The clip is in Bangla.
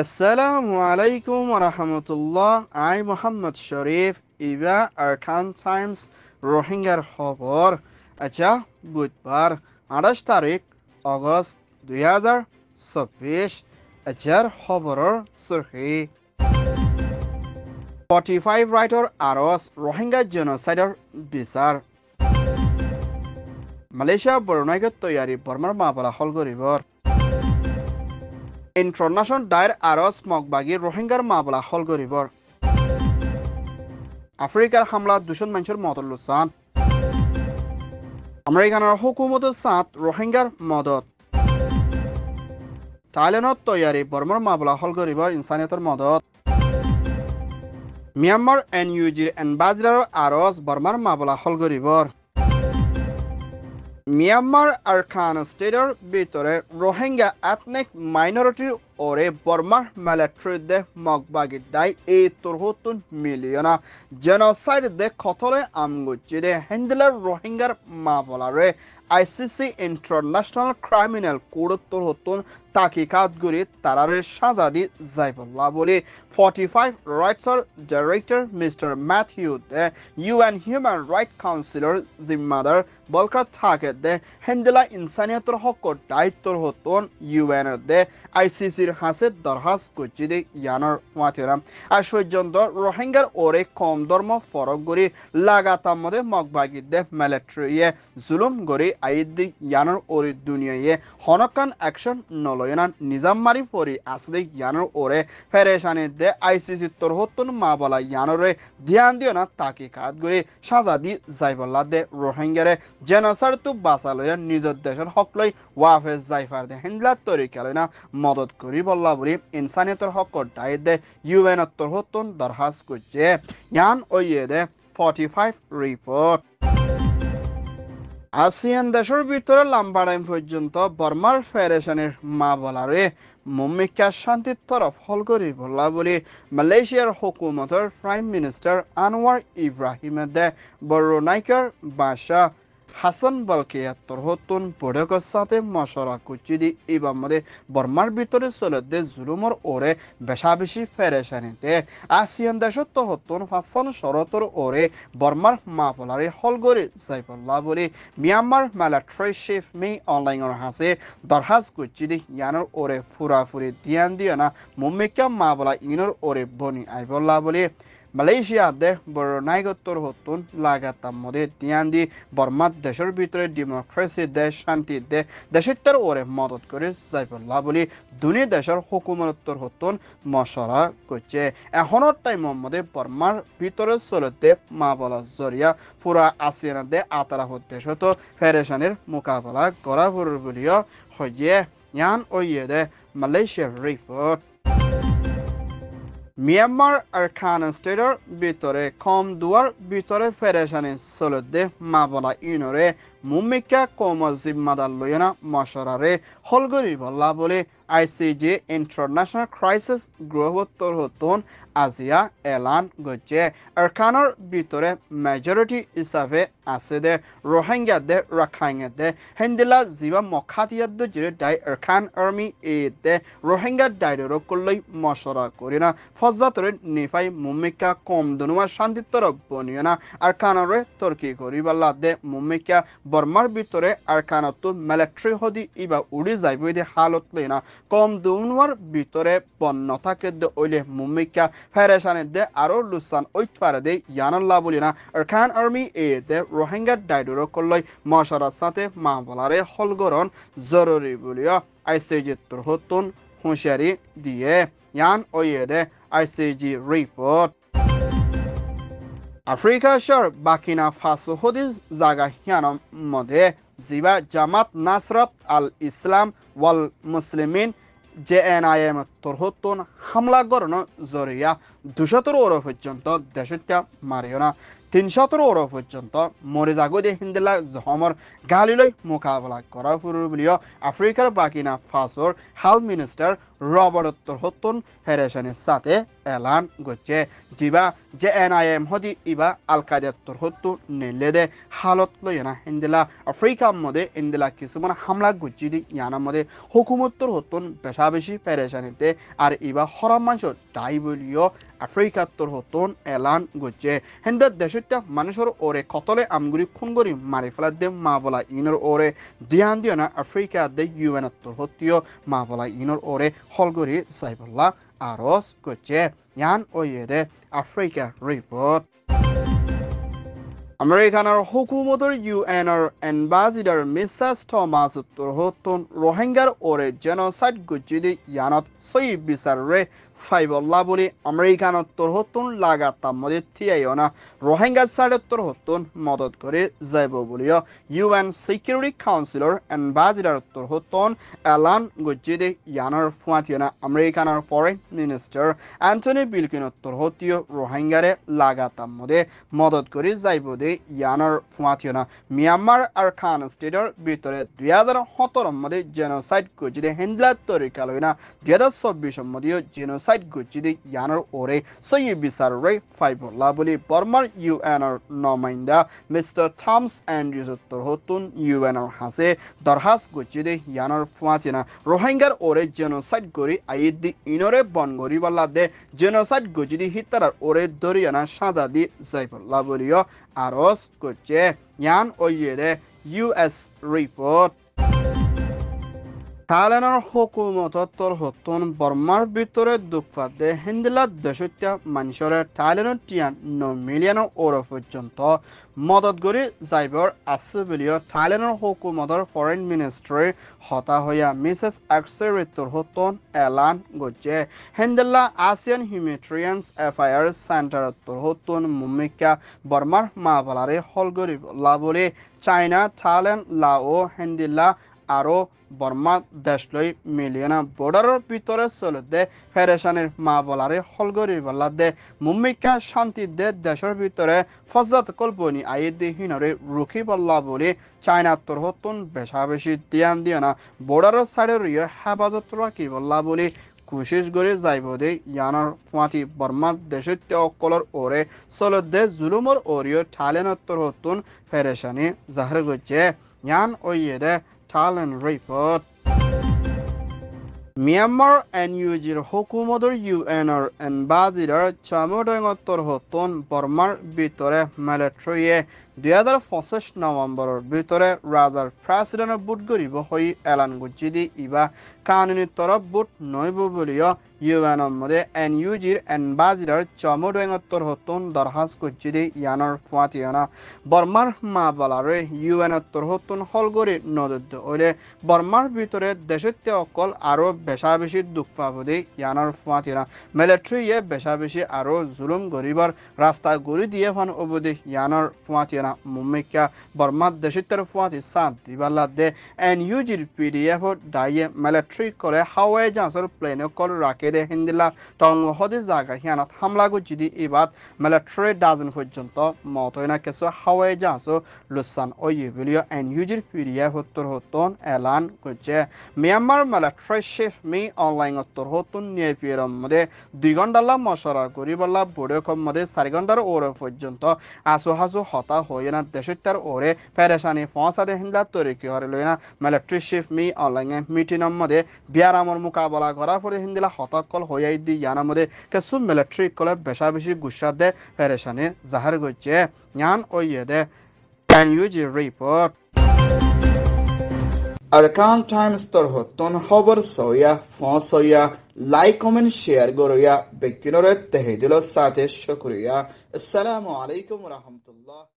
আসসালামু আলাইকুম ওয়া রাহমাতুল্লাহ। I Mohammad Sharif Iba Arkan Times রোহিঙ্গার খবর। আচ্ছা, বুধবার 28 তারিখ আগস্ট 2024। আচ্ছার খবৰৰ সুরখি 45 রাইটৰ আৰজ রোহিঙ্গা জেনোসাইডৰ বিচাৰ। মালয়েছিয়া বৰণাইগত তৈয়াৰী বৰ্মাৰ মাবলা হল গৰিবৰ। ইন্টারন্যাশনাল ডায়ের আরজ মগবাগী রোহিঙ্গার মামলা হল গরিবর। আফ্রিকার হামলা দুশন মানুষের মতলুসান। আমেরিকানের হুকুমত সাত রোহিঙ্গার মদত। থাইল্যান্ডত তৈয়ারি বর্মার মামলা হল গরিবর ইনসানিয়তের মদত। মিয়ানমার এনইউজির এম্বাসিডার আরজ বর্মার মামলা হল গরিবর। মিয়ানমার আরকান স্টেটের ভিতরে রোহিঙ্গা এথনিক মাইনরিটি ওরে বর্মার মিলিটারি দে মগবাগি দাই এই 73 মিলিয়না জেনোসাইড দে কতলে আমগুচি দে হেন্ডেলার রোহিঙ্গার মামলারে আইসিসি ইন্টারন্যাশনাল ক্রিমিনাল কোড 73 তাকিকাত গুরি তারারে সাজা দি যাইবল্লা বলে 45 রাইটসর ডাইরেক্টর মিস্টার ম্যাথিউ দে ইউএন হিউম্যান রাইট কাউন্সিলর জিম্মাদার বলকার থাকে দে হেন্ডেলা ইনসানিয়তর হকর দায়িত্বর হতন ইউএন দে আইসিসির হাসে দরহাস করছি দে ইয়ানর মাতিরাম আজ পর্যন্ত রোহিঙ্গার ওরে কম ধর্ম ফরক গরি লাগাতার মধ্যে মগবাগি দে মিলিটারিয়ে জুলুম গরি আইদি ইয়ানর ওরে দুনিয়ায়ে হনকান অ্যাকশন নলয়না নিজাম মারি পরি আসলে ইয়ানর ওরে ফেরেশানি দে আইসিসি তোর হতন মা বলা ইয়ানরে ধ্যান দিও না তাকে কাজ গরি সাজা দি যাইবল্লা দে রোহিঙ্গারে জেনোসাইড তো বাঁচা লইয়া নিজের দেশের হক লই ওয়াফে যাইফার দে হেন্ডলা তরিকা লই না মদত করি বললা বলি ইনসানিয়তের হক দায় দে ইউএন তোর হতন দরখাস্ত করছে ইয়ান ওইয়ে দে 45 রিপোর্ট। আসিয়ান দেশের ভিতরে লম্বা টাইম পর্যন্ত বর্মার ফেডারেশনের মা বলারে মুম্মিকা শান্তির তরফ হল করি বললা বলে মালয়েশিয়ার হুকুমতের প্রাইম মিনিস্টার আনোয়ার ইব্রাহিমের দে বড়নাইকার বাসা হাসান বালকিয়া তরহতুন বৈঠকের সাথে মশলা কুচি দি এবার মধ্যে বর্মার ভিতরে চলে দে জুলুমর ওরে বেশা বেশি ফেরেশানিতে আসিয়ান দেশের তরহতুন হাসান শরতর ওরে বর্মার মা বলারে হলগরে যাইবল্লা বলে মিয়ানমার মিলিটারি চিফ মি অনলাইনের হাসে দরহাজ কুচি দি ইয়ানোর ওরে ফুরাফুরি ধ্যান দিয়ে না মুম্মিকা মা বলা ইনোর ওরে বনি আইবল্লা বলে মালয়েশিয়া দে বড়নাইগত্তর হতুন লাগাতার মধ্যে ধ্যান দি বর্মার দেশের ভিতরে ডেমোক্রেসি দে শান্তি দে দেশত্বের ওরে মদত করে যাইবল্লা বলি দুনিয়া দেশের হুকুমতর হতুন মশলা করছে এখনের টাইমের মধ্যে বর্মার ভিতরে চলতে মা বলা জরিয়া পুরা আসিয়ানা দে আতারা দেশত ফেডারেশনের মোকাবেলা করা বলিও হয়ে ইয়ান ওইয়ে দে মালয়েশিয়ার রিপোর্ট। মিয়ানমার আরকান স্টেটের ভিতরে কম দুয়ার ভিতরে ফেডারেশনে চলতে মা বলা ইনরে মুম্মিকা কম জিম্মাদার লইনা মশরারে হলগরি বল্লা বলে আইসিজি ইন্টারন্যাশনাল ক্রাইসিস গ্রহত্তর হতন আজিয়া এলান গছে আরকানের ভিতরে মেজরিটি হিসাবে আছে দে রোহিঙ্গা দে রাখাইঙ্গা দে হেন্দিলা জিবা মখাতিয়াদ জুড়ে ডাই আরকান আর্মি এ দে রোহিঙ্গা ডাইডর করলই মশরা করি না ফজাতরে নিফাই মুম্মিকা কম দনুয়া শান্তিত্তর বনিয়না আরকানরে তর্কি করি বল্লা দে মুম্মিকা বর্মার ভিতরে আরকানত মিলিটারি হদি ইবা উড়ি যাইব দে হালত লইনা কম দুনুয়ার ভিতরে বন্য থাকে দে ওইলে মুম্মিকা ফেরেশানে দে আরো লুসান ওইটফারে দে ইয়ানাল্লাহ বলিনা আরকান আর্মি এ দে রোহিঙ্গা ডাইডর করলই মশরার সাথে মা বলারে হলগরণ জরুরি বলিয়া আইসিজি তোর হতুন হুঁশিয়ারি দিয়ে ইয়ান ওইয়ে দে আইসিজি রিপোর্ট। আফ্রিকা শহর বাকিনা ফাসো হদিস জাগা হিয়ানোর মধ্যে জিবা জামাত নাসরাত আল ইসলাম ওয়াল মুসলিমিন জেএনআইএম তরহতুন হামলা গরণ জরিয়া 200 ওর পর্যন্ত দেশটা মারিও না 300 ওর পর্যন্ত মরে জাগদে হিন্দিলা জহমর গালিলৈ মোকাবেলা করা ফুরু বলিও আফ্রিকার বাকিনা ফাসোর হাল মিনিস্টার রবরত্তর হতুন ফেরেশানের সাথে এলান গচ্ছে জিবা যে NIM হদি ইবা আল কায়দাত্তর হতু নেলেদে হালত লয়না হিন্দিলা আফ্রিকার মধ্যে ইন্দিলা কিছুমান হামলা গুচ্ছি দি ইয়ানার মধ্যে হুকুমত্তর হতুন বেশা বেশি ফেরেশানিতে আর ইবা হরাম মানুষ দায়ী বলিও আফ্রিকাত্তর হতুন এলান গচ্ছে হিন্দা দেশটা মানুষের ওরে কতলে আমগুড়ি খুন করি মারি ফেলার দে মা বলা ইনর ওরে ধ্যান দিও না আফ্রিকা দে ইউএনত্তর হতিও মা বলা ইনর ওরে হলগরি সাইবুল্লাহ আরস গচ্ছে ইয়ান ওয়েদে আফ্রিকা রিপোর্ট আমেরিকানৰ হুকুমতৰ ইউএনৰ এম্বাসিডাৰ মিছেছ থমাছ উত্তৰ হতুন রোহিঙ্গার ওরে জেনোসাইড গুজিদি ইয়ানত সই বিচারে ফাইবল্লা বলি আমেরিকানত্তর হতুন লাগাতাম মধ্যে থিয়াইনা রোহিঙ্গা সাইডত্তর হতুন মদত করে যাইব বলিও UN সিকিউরিটি কাউন্সিলর এম্বাসিডার উত্তর হতুন এলান গুজিদি ইয়ানৰ ফুয়াতিয়না আমেরিকানৰ ফরেন মিনিস্টার অ্যান্টনি বিলকিন উত্তর হতিও রোহিঙ্গারে লাগাতাম মধ্যে মদত করে যাইব দে ইয়ানৰ ফুয়াতিয়না মিয়ানমার আর খান স্টেটের ভিতরে 2017 মধ্যে জেনোসাইড গুজিদি হিন্দলা তরিকা লইনা 2024 মধ্যে জেনোসাইড গুজিদি ইয়ানৰ ওরে সই বিচারে ফাইবল্লা বলি বর্মার ইউএনর নমাইন্দা মিস্টার থমস অ্যান্ড্রিউস উত্তর হতুন ইউএনর হাসে দরহাস গুজিদি ইয়ানৰ ফুয়াতিনা রোহিঙ্গার ওরে জেনোসাইড গরি আইদি ইনরে বন গরি বল্লা দে জেনোসাইড গুজিদি হিতারার ওরে দরিয়ানা সাজা দি যাইবল্লা বলিও আরস করছে ইয়ান ওইদে US রিপোর্ট থাইল্যান্ডের হুকুমতর হতুন বর্মার ভিতরে দুঃখাদে হিন্দিলা দেশত্য মানুষের থাইল্যান্ডের 9 মিলিয়নের ওর পর্যন্ত মদত করে যাইবর আছে বলিও থাইল্যান্ডের হুকুমতর ফরেন মিনিস্ট্রি হতা হইয়া মিসেস এক্সেরিত্তর হতুন এলান গছে হিন্দিলা আসিয়ান হিউম্যানিটেরিয়ানস অ্যাফেয়ার্স সেন্টারত্তর হতুন মুম্মিকা বর্মার মাহবালারে হলগরি বলে চাইনা থাইল্যান্ড লাও হিন্দিলা আরো বর্মা দেশলৈ মিলিয়না বর্ডারের ভিতরে চলতে ফেরেশানের মা বলারে হলগরি বলা দে মুম্মিকা শান্তি দে দেশের ভিতরে ফজাত কল্পনি আইদি হিনরে রুখি বল্লা বলে চায়না তোর হতুন বেশা বেশি ধ্যান দিও না বর্ডারের সাইডে রইয়ে হেফাজত রাখি বল্লা বলে কোশিশ করে যাইব দে ইয়ানৰ ফুয়াতি বর্মা দেশত্য অকলর ওরে চলত দে জুলুমর ওরিও থাইল্যান্ডত্তর হতুন ফেরেশানি জাহর গছে ইয়ান ওইদে Thailand report. মিয়ানমার NUGর হুকুমতৰ UNৰ এম্বাসিডার চামোডাঙত্তর হতুন বর্মার ভিতরে মিলিটারিয়ে 2025 নভেম্বরের ভিতরে রাজার প্রেসিডেন্ট বুট গরিব হই এলান গুজিদি ইবা কানুনি তরফ বুট নইব বলিও ইউএনর মধ্যে NUGর এম্বাসিডার চামোডাঙত্তর হতুন দরহাস গুজিদি ইয়ানর ফুয়াতিয়না বর্মার মা বলারে ইউএনত্তর হতুন হলগরি নদত ওলে বর্মার ভিতরে দেশত্য অকল আরো বেশা বেশি দুঃখ পাবদে ইয়ানর ফুয়াতিয়না মিলিটারিয়ে বেশা বেশি আরো জুলুম গরিবার রাস্তা গড়ি দিয়ে ফান অবধি ইয়ানর ফুয়াতিয়না মুম্মিকা বর্মা দেশত্বের ফুয়াতি সাত দিবাল্লা দে NUGর PDF দায়ে মিলিটারি করে হাওয়াই জাহাজের প্লেনে কল রাখে দে হিন্দিলা টং হদে জায়গা হিয়ানত হামলা গুজিদি ইবাদ মিলিটারি ডাজন পর্যন্ত মতইনা কিছু হাওয়াই জাহাজ লুসান ওই ভিডিও NUGর PDF উত্তর হতুন এলান করছে Myanmar military chief me online উত্তর হতুন নিয়েপির মধ্যে 2 ঘন্টালা মশরা করি বল্লা বড় কম মধ্যে 4 ঘন্টার ওর পর্যন্ত আসু হাসু হতা হয়ে না দেশত্যার ওরে ফেরেশানি ফসাদে হিন্দা তরিকি হরে লই না মিলিটারি চিফ মি অনলাইনে মিটিংর মধ্যে বিয়ারামর মোকাবেলা করা পরে হিন্দিলা হতাকল হয়ে দি ইয়ানার মধ্যে কিছু মিলিটারি কলে বেশা বেশি গুসা দে ফেরেশানি জাহার গছে ইয়ান ওইদে NUG রিপোর্ট Arkan Times তোর হতুন খবর সইয়া ফসইয়া লাইক কমেন্ট শেয়ার গরইয়া বেকিনরে তেহেদিল সাথে শুকরিয়া আসসালামু আলাইকুম ওয়া রাহমাতুল্লাহ